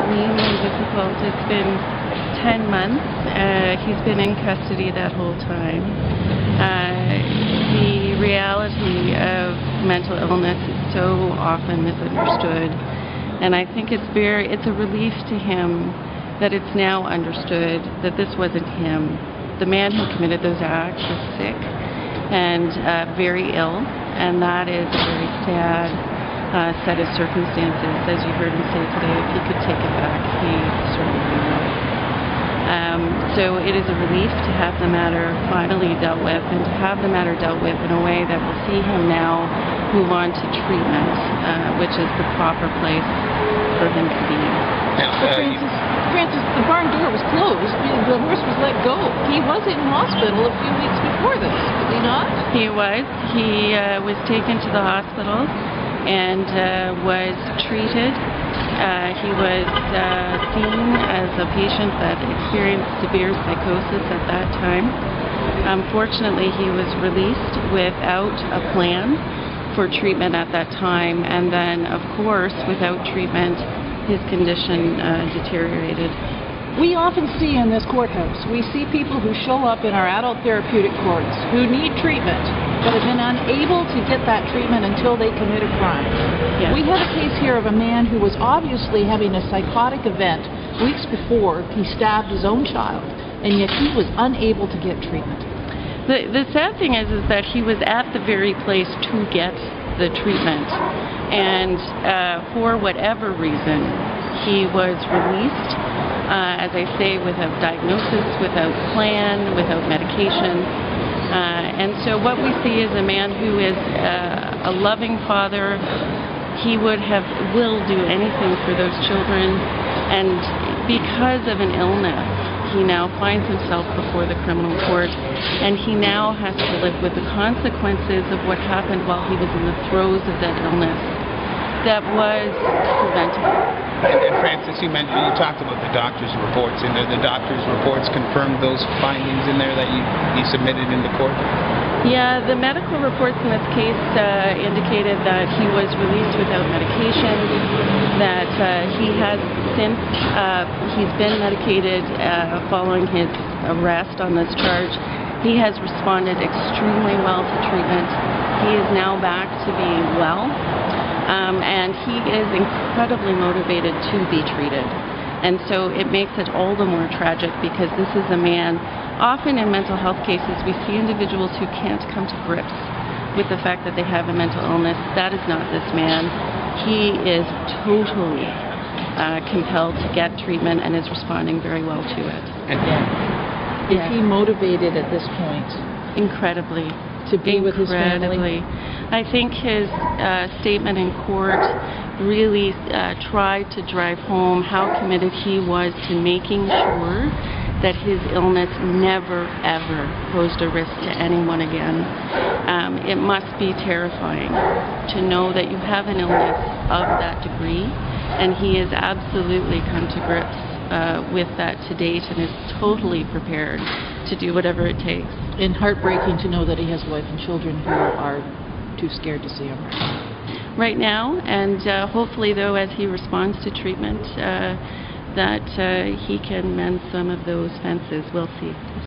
extremely difficult. It's been 10 months. He's been in custody that whole time. The reality of mental illness is so often misunderstood, and I think it's a relief to him that it's now understood that this wasn't him. The man who committed those acts is sick and very ill, and that is a very sad set of circumstances. As you heard him say today, if he could take it back, he certainly would. So it is a relief to have the matter finally dealt with, and to have the matter dealt with in a way that will see him now move on to treatment, which is the proper place for him to be. Francis, the barn door was closed. The horse was let go. He was in hospital a few weeks before this, was he not? He was. He was taken to the hospital and was treated. He was seen as a patient that experienced severe psychosis at that time. Unfortunately, he was released without a plan for treatment at that time, and then, of course, without treatment, his condition deteriorated. We often see in this courthouse, we see people who show up in our adult therapeutic courts who need treatment but have been unable to get that treatment until they commit a crime. Yes. We have a case here of a man who was obviously having a psychotic event weeks before he stabbed his own child, and yet he was unable to get treatment. The sad thing is that he was at the very place to get the treatment, and for whatever reason, he was released, as I say, without diagnosis, without plan, without medication. And so what we see is a man who is a loving father. He will do anything for those children, and because of an illness, he now finds himself before the criminal court, and he now has to live with the consequences of what happened while he was in the throes of that illness that was preventable. And Francis, you talked about the doctor's reports, and the doctor's reports confirmed those findings in there that you submitted into court? Yeah, the medical reports in this case indicated that he was released without medication, that he has since, he's been medicated following his arrest on this charge. He has responded extremely well to treatment. He is now back to being well, and he is incredibly motivated to be treated. And so it makes it all the more tragic, because this is a man. Often in mental health cases, we see individuals who can't come to grips with the fact that they have a mental illness. That is not this man. He is totally compelled to get treatment and is responding very well to it. Is he motivated at this point? Incredibly. To be with his family? I think his statement in court really tried to drive home how committed he was to making sure that his illness never, ever posed a risk to anyone again. It must be terrifying to know that you have an illness of that degree, and he has absolutely come to grips with that to date and is totally prepared to do whatever it takes. And heartbreaking to know that he has a wife and children who are too scared to see him right now, and hopefully, though, as he responds to treatment, that he can mend some of those fences. We'll see.